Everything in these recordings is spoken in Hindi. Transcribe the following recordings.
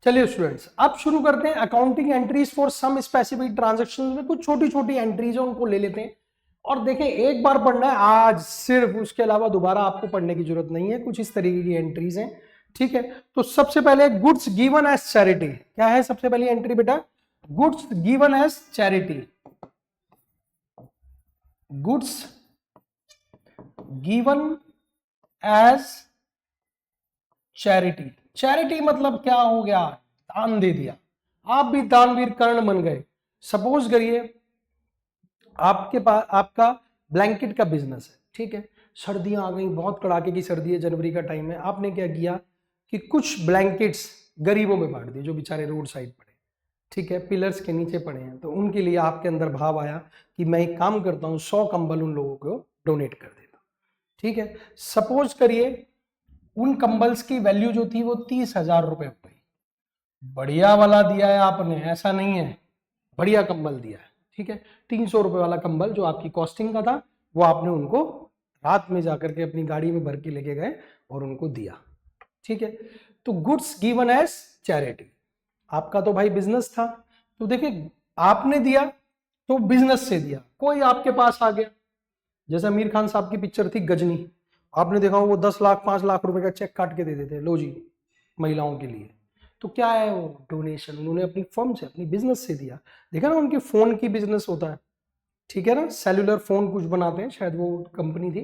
चलिए स्टूडेंट्स, अब शुरू करते हैं accounting entries for some specific transaction में कुछ छोटी छोटी एंट्रीज है उनको ले लेते हैं और देखें। एक बार पढ़ना है आज सिर्फ, उसके अलावा दोबारा आपको पढ़ने की जरूरत नहीं है। कुछ इस तरीके की एंट्रीज हैं, ठीक है। तो सबसे पहले गुड्स गिवन एज चैरिटी, क्या है सबसे पहली एंट्री बेटा? Goods given as charity. Goods given as charity. Charity मतलब क्या हो गया? दान दे दिया। आप भी दानवीर कर्ण बन गए। सपोज करिए आपके पास आपका ब्लैंकेट का बिजनेस है, ठीक है। सर्दियां आ गई, बहुत कड़ाके की सर्दी है, जनवरी का टाइम है। आपने क्या किया कि कुछ ब्लैंकेट्स गरीबों में बांट दिए जो बेचारे रोड साइड पड़े, ठीक है, पिलर्स के नीचे पड़े हैं। तो उनके लिए आपके अंदर भाव आया कि मैं एक काम करता हूं, 100 कंबल उन लोगों को डोनेट कर देता हूं, ठीक है। सपोज करिए उन कंबल्स की वैल्यू जो थी वो 30,000 रुपए हो गई। बढ़िया वाला दिया है आपने, ऐसा नहीं है, बढ़िया कंबल दिया है, ठीक है। 300 रुपए वाला कंबल जो आपकी कॉस्टिंग का था वो आपने उनको रात में जाकर के अपनी गाड़ी में भर के लेके गए और उनको दिया, ठीक है। तो गुड्स गिवन एज चैरिटी। आपका तो भाई बिजनेस था, तो देखिए आपने दिया तो बिजनेस से दिया। कोई आपके पास आ गया, जैसे आमिर खान साहब की पिक्चर थी गजनी, आपने देखा वो 10 लाख 5 लाख रुपए का चेक काट के दे देते, लो जी महिलाओं के लिए। तो क्या है वो? डोनेशन। उन्होंने अपनी फर्म से, अपनी बिजनेस से दिया। देखा ना, उनके फोन की बिजनेस होता है, ठीक है ना, सेल्युलर फोन कुछ बनाते हैं, शायद वो कंपनी थी,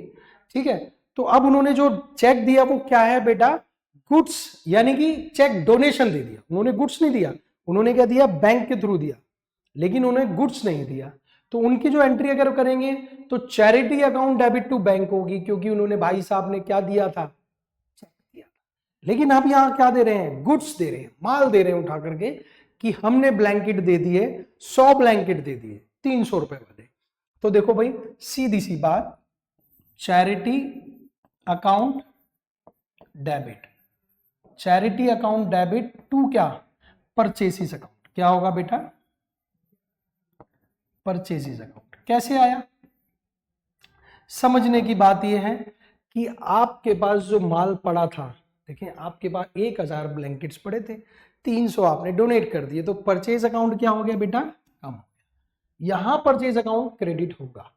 ठीक है। तो अब उन्होंने जो चेक दिया वो क्या है बेटा? गुड्स, यानी कि चेक डोनेशन दे दिया। उन्होंने गुड्स नहीं दिया, उन्होंने क्या दिया? बैंक के थ्रू दिया, लेकिन उन्हें गुड्स नहीं दिया। तो उनकी जो एंट्री अगर करेंगे तो charity account debit to bank होगी, क्योंकि उन्होंने भाई साहब ने क्या दिया था? चेक दिया। लेकिन आप यहां क्या दे रहे हैं? गुड्स दे रहे हैं, माल दे रहे हैं उठा करके, कि हमने ब्लैंकेट दे दिए, 100 ब्लैंकेट दे दिए 300 रुपए वाले। तो देखो भाई, सीधी सी बात, charity account debit, charity account debit to क्या? Purchases account. क्या होगा बेटा? Purchases account. कैसे आया? समझने की बात यह है कि आपके पास जो माल पड़ा था, देखिए आपके पास 1000 ब्लैंकेट्स पड़े थे, 300 आपने डोनेट कर दिए, तो परचेज अकाउंट क्या हो गया बेटा? कम। यहां परचेज अकाउंट क्रेडिट होगा,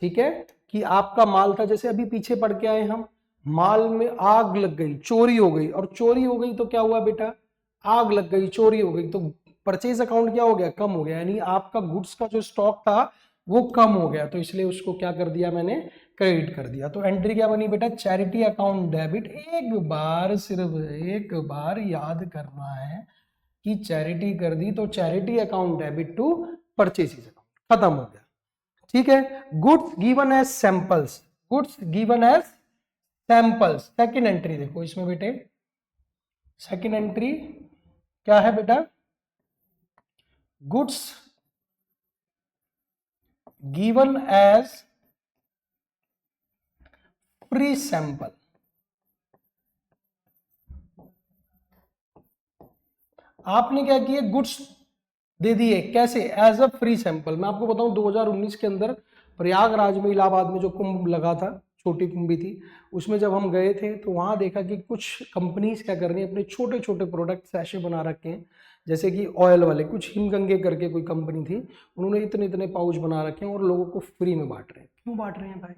ठीक है। कि आपका माल था, जैसे अभी पीछे पढ़ के आए हम, माल में आग लग गई, चोरी हो गई, और चोरी हो गई तो क्या हुआ बेटा? आग लग गई, चोरी हो गई, तो परचेज अकाउंट क्या हो गया? कम हो गया। यानी आपका गुड्स का जो स्टॉक था वो कम हो गया, तो इसलिए उसको क्या कर दिया मैंने? क्रेडिट कर दिया। तो एंट्री क्या बनी बेटा? Charity account debit. एक बार, सिर्फ एक बार याद करना है कि चैरिटी कर दी तो charity account debit to purchases account, खत्म हो गया, ठीक है। Goods given as samples, goods given as samples. Second entry देखो इसमें बेटे, सेकेंड एंट्री क्या है बेटा? Goods given as free sample. आपने क्या किया? गुड्स दे दिए, कैसे? As a free sample. मैं आपको बताऊं 2019 के अंदर प्रयागराज में, इलाहाबाद में जो कुंभ लगा था, छोटी कुंभी थी, उसमें जब हम गए थे तो वहां देखा कि कुछ कंपनीज क्या कर रही हैं, अपने छोटे छोटे प्रोडक्ट्स ऐसे बना रखे हैं, जैसे कि ऑयल वाले, कुछ हिमगंगे करके कोई कंपनी थी, उन्होंने इतने इतने पाउच बना रखे हैं और लोगों को फ्री में बांट रहे हैं। क्यों बांट रहे हैं भाई?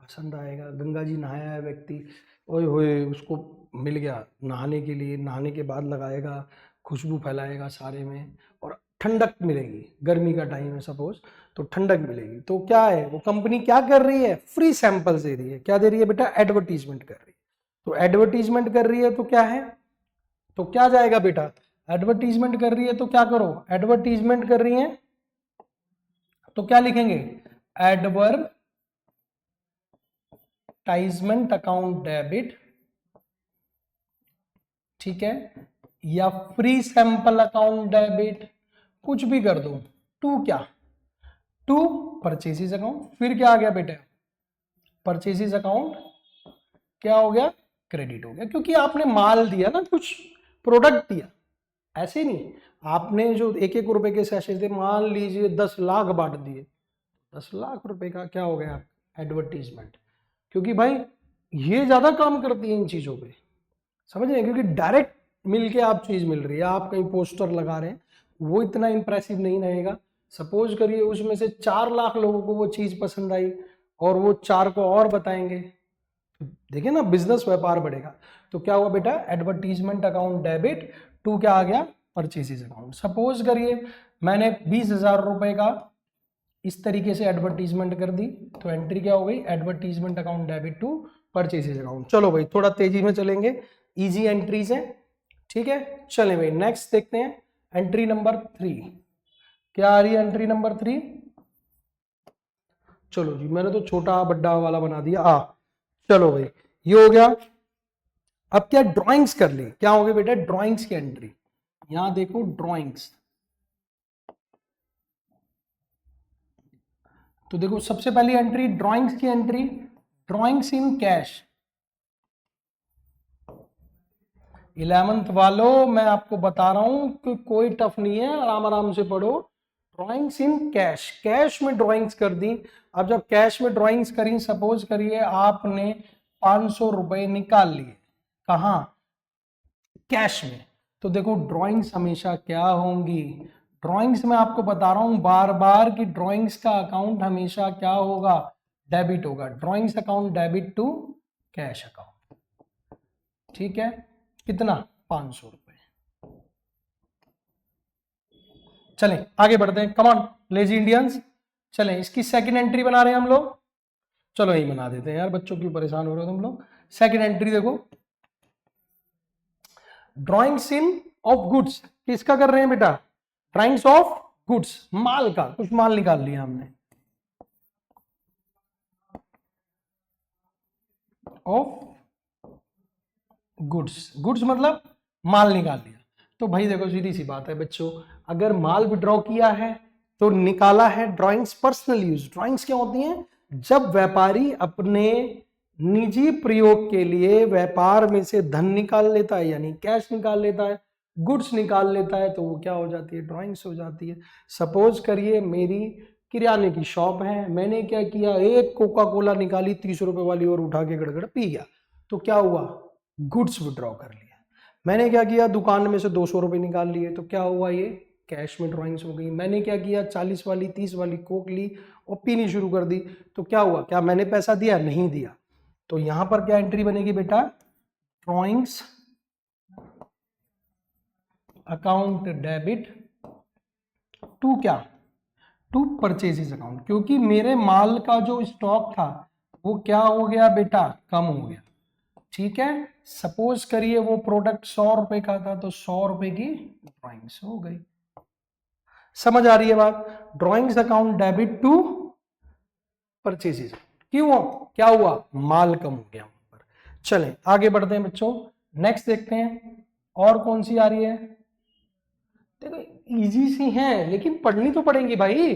पसंद आएगा, गंगा जी नहाया है व्यक्ति, ओए होए उसको मिल गया नहाने के लिए, नहाने के बाद लगाएगा, खुशबू फैलाएगा सारे में, और ठंडक मिलेगी। गर्मी का टाइम है सपोज, तो ठंडक मिलेगी। तो क्या है, वो कंपनी क्या कर रही है? फ्री सैंपल्स दे रही है। क्या दे रही है बेटा? एडवर्टीजमेंट कर रही है। तो एडवर्टीजमेंट कर रही है तो क्या है? तो क्या जाएगा बेटा? एडवर्टीजमेंट कर रही है तो क्या करो? एडवर्टीजमेंट कर रही है तो क्या लिखेंगे? एडवर्टाइजमेंट अकाउंट डेबिट, ठीक है, या फ्री सैंपल अकाउंट डेबिट, कुछ भी कर दो। टू क्या? To purchases account. फिर क्या आ गया बेटा? परचेसिस अकाउंट क्या हो गया? क्रेडिट हो गया, क्योंकि आपने माल दिया ना, कुछ प्रोडक्ट दिया। ऐसे नहीं, आपने जो 1-1 रुपए के सैशे थे, मान लीजिए 10 लाख बांट दिए, 10 लाख रुपए का क्या हो गया? एडवर्टीजमेंट। क्योंकि भाई ये ज्यादा काम करती है इन चीजों पे, समझ रहे हैं? क्योंकि डायरेक्ट मिलके आप चीज मिल रही है, आप कहीं पोस्टर लगा रहे हैं, वो इतना इंप्रेसिव नहीं रहेगा। सपोज करिए उसमें से 4 लाख लोगों को वो चीज पसंद आई और वो 4 को और बताएंगे, देखिए ना बिजनेस व्यापार बढ़ेगा। तो क्या हुआ बेटा, एडवर्टीजमेंट अकाउंट डेबिट टू क्या आ गया, परचेसेस अकाउंट। सपोज करिए मैंने 20,000 रुपए का इस तरीके से एडवर्टीजमेंट कर दी, तो एंट्री क्या हो गई, advertisement account debit to purchases account. चलो भाई थोड़ा तेजी में चलेंगे, इजी एंट्रीज है, ठीक है। चलें भाई नेक्स्ट देखते हैं, एंट्री नंबर 3 क्या आ रही है, एंट्री नंबर 3। चलो जी मैंने तो छोटा बड्डा वाला बना दिया, चलो भाई ये हो गया। अब क्या ड्राइंग्स कर ली, क्या हो गया बेटा, ड्राइंग्स की एंट्री। यहां देखो ड्राइंग्स, तो देखो सबसे पहली एंट्री ड्राइंग्स की entry, drawings in cash. 11th वालों मैं आपको बता रहा हूं कि कोई टफ नहीं है, आराम आराम से पढ़ो। ड्राइंग्स इन कैश, कैश में ड्राइंग्स कर दी। अब जब कैश में ड्राइंग्स करी, सपोज करिए आपने 500 रुपए निकाल लिए, कहां, कैश में। तो देखो ड्राइंग्स हमेशा क्या होंगी, ड्राइंग्स में आपको बता रहा हूं बार बार कि ड्राइंग्स का अकाउंट हमेशा क्या होगा, डेबिट होगा। Drawings account debit to cash account, ठीक है। कितना, 500 रुपए। चलें आगे बढ़ते हैं, कमान लेजी इंडियंस। चलें इसकी सेकंड एंट्री बना रहे हैं हम लोग, चलो यही बना देते हैं यार, बच्चों क्यों परेशान हो रहे हो तुम लोग। सेकंड एंट्री देखो, ड्राइंग्स इन ऑफ गुड्स, किसका कर रहे हैं बेटा, ड्राइंग्स ऑफ गुड्स, माल का, कुछ माल निकाल लिया हमने, ऑफ गुड्स, गुड्स मतलब माल निकाल लिया। तो भाई देखो सीधी सी बात है बच्चों, अगर माल विड्रॉ किया है तो निकाला है, ड्राइंग्स पर्सनल यूज। ड्राइंग्स क्या होती हैं, जब व्यापारी अपने निजी प्रयोग के लिए व्यापार में से धन निकाल लेता है, यानी कैश निकाल लेता है, गुड्स निकाल लेता है, तो वो क्या हो जाती है, ड्राइंग्स हो जाती है। सपोज करिए मेरी किराने की शॉप है, मैंने क्या किया, एक कोका कोला निकाली 30 रुपए वाली और उठा के गड़गड़ पी गया, तो क्या हुआ, गुड्स विड्रॉ कर लिया। मैंने क्या किया, दुकान में से 200 रुपए निकाल लिए, तो क्या हुआ, ये कैश में ड्राइंग्स हो गई। मैंने क्या किया, 40 वाली 30 वाली कोक ली और पीनी शुरू कर दी, तो क्या हुआ, क्या मैंने पैसा दिया, नहीं दिया। तो यहां पर क्या एंट्री बनेगी बेटा, ड्राइंग्स अकाउंट डेबिट टू क्या, टू परचेजेस अकाउंट, क्योंकि मेरे माल का जो स्टॉक था वो क्या हो गया बेटा, कम हो गया, ठीक है। सपोज करिए वो प्रोडक्ट 100 रुपए का था, तो 100 रुपए की ड्राइंग्स हो गई। समझ आ रही है बात, drawings account debit to purchases, क्यों, क्या हुआ, माल कम हो गया वहां पर। चलें आगे बढ़ते हैं बच्चों, नेक्स्ट देखते हैं और कौन सी आ रही है। देखो इजी सी हैं लेकिन पढ़नी तो पड़ेंगी भाई,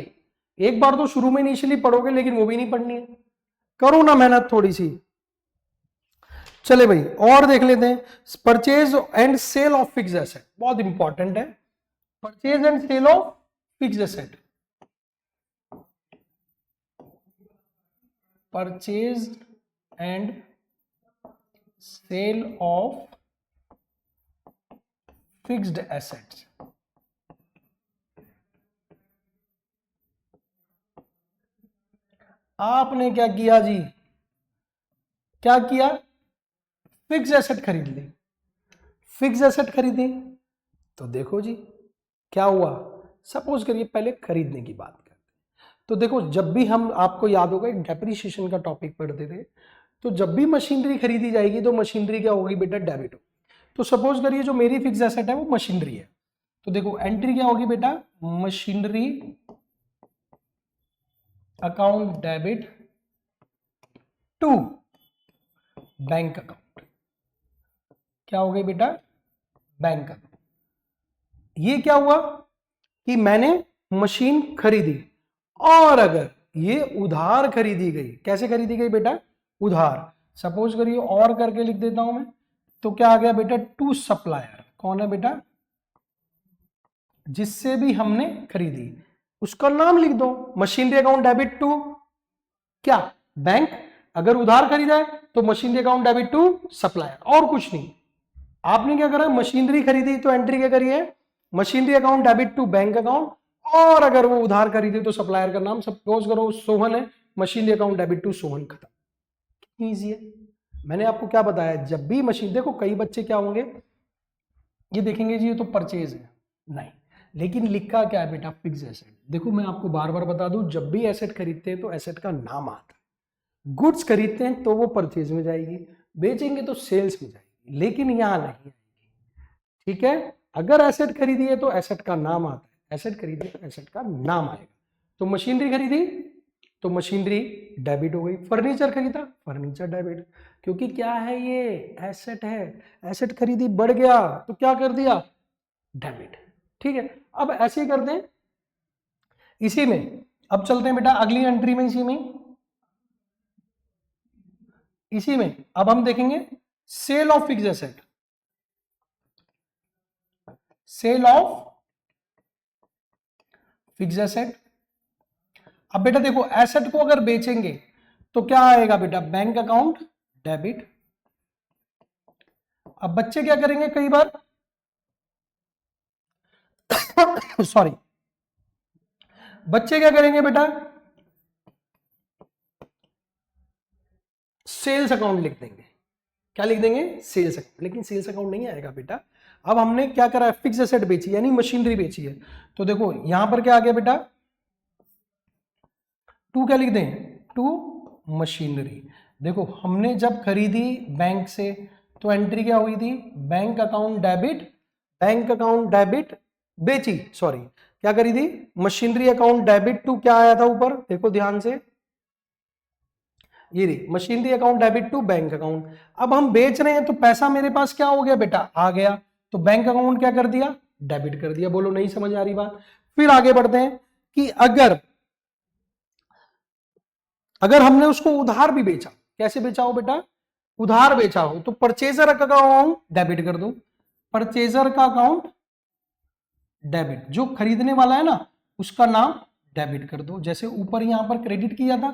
एक बार तो शुरू में इनिशियली पढ़ोगे लेकिन वो भी नहीं पढ़नी है, करो ना मेहनत थोड़ी सी। चले भाई और देख लेते हैं, purchase and sale of fix asset, बहुत इंपॉर्टेंट है, purchase and sale of fix asset, purchase and sale of fixed assets. आपने क्या किया जी, क्या किया, फिक्स एसेट खरीद ली, फिक्स एसेट खरीदी, तो देखो जी क्या हुआ। सपोज करिए पहले खरीदने की बात करते हैं, तो देखो जब भी हम, आपको याद होगा एक डेप्रिसिएशन का टॉपिक पढ़ते थे, तो जब भी मशीनरी खरीदी जाएगी तो मशीनरी क्या होगी बेटा, डेबिट हो। तो सपोज करिए जो मेरी फिक्स एसेट है वो मशीनरी है, तो देखो एंट्री क्या होगी बेटा, machinery account debit to bank account, क्या हो गई बेटा, बैंक अकाउंट। ये क्या हुआ कि मैंने मशीन खरीदी, और अगर ये उधार खरीदी गई, कैसे खरीदी गई बेटा, उधार। सपोज करिए और करके लिख देता हूं मैं, तो क्या आ गया बेटा, टू सप्लायर, कौन है बेटा, जिससे भी हमने खरीदी उसका नाम लिख दो, मशीनरी अकाउंट डेबिट टू क्या, बैंक। अगर उधार खरीदा है तो machinery account debit to supplier, और कुछ नहीं। आपने क्या करा, मशीनरी खरीदी तो एंट्री क्या करी है, machinery account debit to bank account, और अगर वो उधार खरीदे तो सप्लायर का नाम, सपोज करो सोहन है, machinery account debit to Sohan, खत्म। कितनी ईजी है। मैंने आपको क्या बताया, जब भी मशीन, देखो कई बच्चे क्या होंगे, ये देखेंगे जी ये तो परचेज है, नहीं, लेकिन लिखा क्या है बेटा, फिक्स एसेट। देखो मैं आपको बार बार बता दूं, जब भी एसेट खरीदते हैं तो एसेट का नाम आता है। गुड्स खरीदते हैं तो वो परचेज में जाएगी, बेचेंगे तो सेल्स में जाएगी, लेकिन यहां नहीं आएगी। ठीक है, अगर एसेट खरीदी है तो एसेट का नाम आता है, एसेट खरीदी तो एसेट का नाम आएगा। तो मशीनरी खरीदी तो मशीनरी डेबिट हो गई, फर्नीचर खरीदा फर्नीचर डेबिट, क्योंकि क्या है ये एसेट है, एसेट खरीदी बढ़ गया तो क्या कर दिया, डेबिट। ठीक है, अब ऐसे ही करते हैं इसी में। अब चलते हैं बेटा अगली एंट्री में, इसी में अब हम देखेंगे sale of fix asset, sale of fix asset. अब बेटा देखो एसेट को अगर बेचेंगे तो क्या आएगा बेटा, बैंक अकाउंट डेबिट। अब बच्चे क्या करेंगे, कई बार सॉरी, बच्चे क्या करेंगे बेटा, सेल्स अकाउंट लिख देंगे। क्या लिख देंगे, सेल्स अकाउंट, लेकिन सेल्स अकाउंट नहीं आएगा बेटा। अब हमने क्या करा है, फिक्स एसेट बेची यानी मशीनरी बेची है, तो देखो यहां पर क्या आ गया बेटा, टू क्या लिख दें, टू मशीनरी। देखो हमने जब खरीदी बैंक से तो एंट्री क्या हुई थी, bank account debit, bank account debit, बेची सॉरी, क्या करी थी, मशीनरी अकाउंट डेबिट टू क्या आया था ऊपर, देखो ध्यान से, ये रही machinery account debit to bank account. अब हम बेच रहे हैं तो पैसा मेरे पास क्या हो गया बेटा, आ गया, तो बैंक अकाउंट क्या कर दिया, डेबिट कर दिया। बोलो नहीं समझ आ रही बात। फिर आगे बढ़ते हैं कि अगर हमने उसको उधार भी बेचा, कैसे बेचा हो बेटा, उधार बेचा हो, तो परचेजर का अकाउंट डेबिट कर दो, परचेजर का अकाउंट डेबिट, जो खरीदने वाला है ना उसका नाम डेबिट कर दो। जैसे ऊपर यहां पर क्रेडिट किया था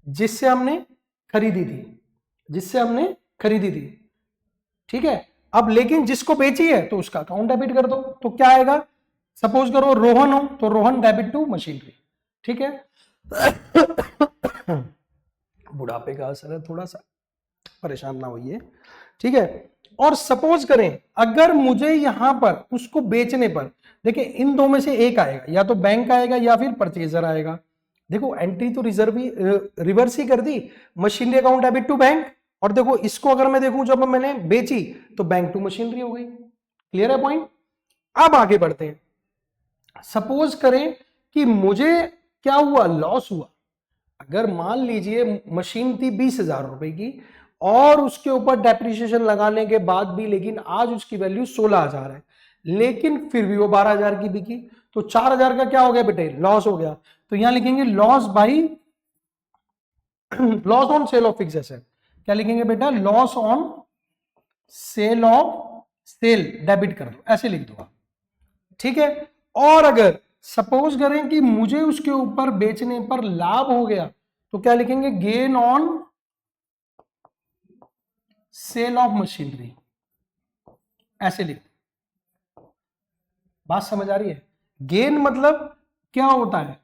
जिससे हमने खरीदी थी, जिससे हमने खरीदी थी, ठीक है। अब लेकिन जिसको बेची है तो उसका अकाउंट डेबिट कर दो, तो क्या आएगा, सपोज करो रोहन हो तो रोहन डेबिट टू मशीनरी, ठीक है। बुढ़ापे का असर है, थोड़ा सा परेशान ना होइए, ठीक है। और सपोज करें अगर मुझे यहां पर उसको बेचने पर, देखिए इन दो में से एक आएगा, या तो बैंक आएगा या फिर परचेजर आएगा। देखो एंट्री तो रिवर्स ही कर दी, machinery account debit to bank, और देखो इसको अगर मैं देखूं जब मैंने बेची तो बैंक टू मशीनरी हो गई। क्लियर है पॉइंट। अब आगे बढ़ते हैं, सपोज करें कि मुझे क्या हुआ, लॉस हुआ। अगर मान लीजिए मशीन थी 20,000 रुपए की और उसके ऊपर डेप्रिसिएशन लगाने के बाद भी लेकिन आज उसकी वैल्यू 16,000 है, लेकिन फिर भी वो 12,000 की बिकी, तो 4,000 का क्या हो गया बेटे, लॉस हो गया। तो यहां लिखेंगे loss by, loss on sale of fix asset. क्या लिखेंगे बेटा, loss on sale of, sale debit कर दो, ऐसे लिख दो आप, ठीक है। और अगर सपोज करें कि मुझे उसके ऊपर बेचने पर लाभ हो गया तो क्या लिखेंगे, gain on sale of machinery, ऐसे लिख। बात समझ आ रही है। गेन मतलब क्या होता है,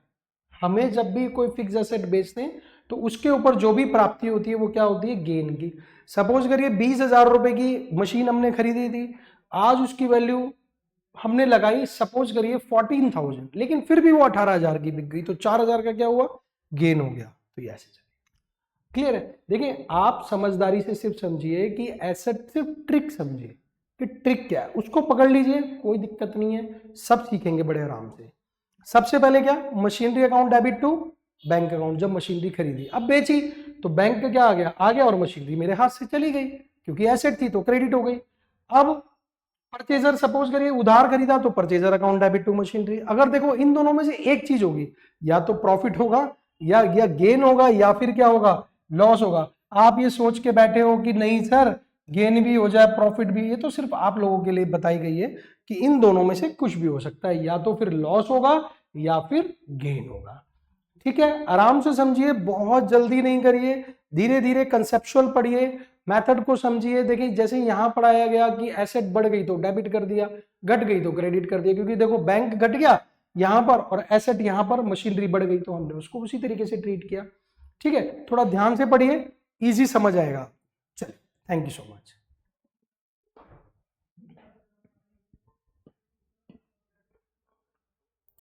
हमें जब भी कोई फिक्स एसेट बेचते हैं तो उसके ऊपर जो भी प्राप्ति होती है वो क्या होती है, गेन की। सपोज करिए 20,000 रुपए की मशीन हमने खरीदी थी, आज उसकी वैल्यू हमने लगाई सपोज करिए 14,000, लेकिन फिर भी वो 18,000 की बिक गई, तो 4,000 का क्या हुआ, गेन हो गया। तो ये ऐसे चलेगा। क्लियर है। देखिए आप समझदारी से सिर्फ समझिए कि एसेट, सिर्फ ट्रिक समझिए कि ट्रिक क्या है, उसको पकड़ लीजिए, कोई दिक्कत नहीं है, सब सीखेंगे बड़े आराम से। सबसे पहले क्या, machinery account debit to bank account. जब मशीनरी खरीदी, अब बेची तो बैंक का क्या आ गया और मशीनरी मेरे हाथ से चली गई, क्योंकि एसेट थी तो क्रेडिट हो गई। अब परचेजर, सपोज करिए उधार खरीदा तो purchaser account debit to machinery. अगर देखो इन दोनों में से एक चीज होगी, या तो प्रॉफिट होगा या गेन होगा, या फिर क्या होगा, लॉस होगा। आप ये सोच के बैठे हो कि नहीं सर गेन भी हो जाए प्रॉफिट भी, ये तो सिर्फ आप लोगों के लिए बताई गई है कि इन दोनों में से कुछ भी हो सकता है, या तो फिर लॉस होगा या फिर गेन होगा। ठीक है, आराम से समझिए, बहुत जल्दी नहीं करिए, धीरे धीरे कंसेप्चुअल पढ़िए, मेथड को समझिए। देखिए जैसे यहाँ पढ़ाया गया कि एसेट बढ़ गई तो डेबिट कर दिया, घट गई तो क्रेडिट कर दिया, क्योंकि देखो बैंक घट गया यहाँ पर और एसेट यहाँ पर मशीनरी बढ़ गई, तो हमने उसको उसी तरीके से ट्रीट किया। ठीक है, थोड़ा ध्यान से पढ़िए, इजी समझ आएगा। चलिए, थैंक यू सो मच।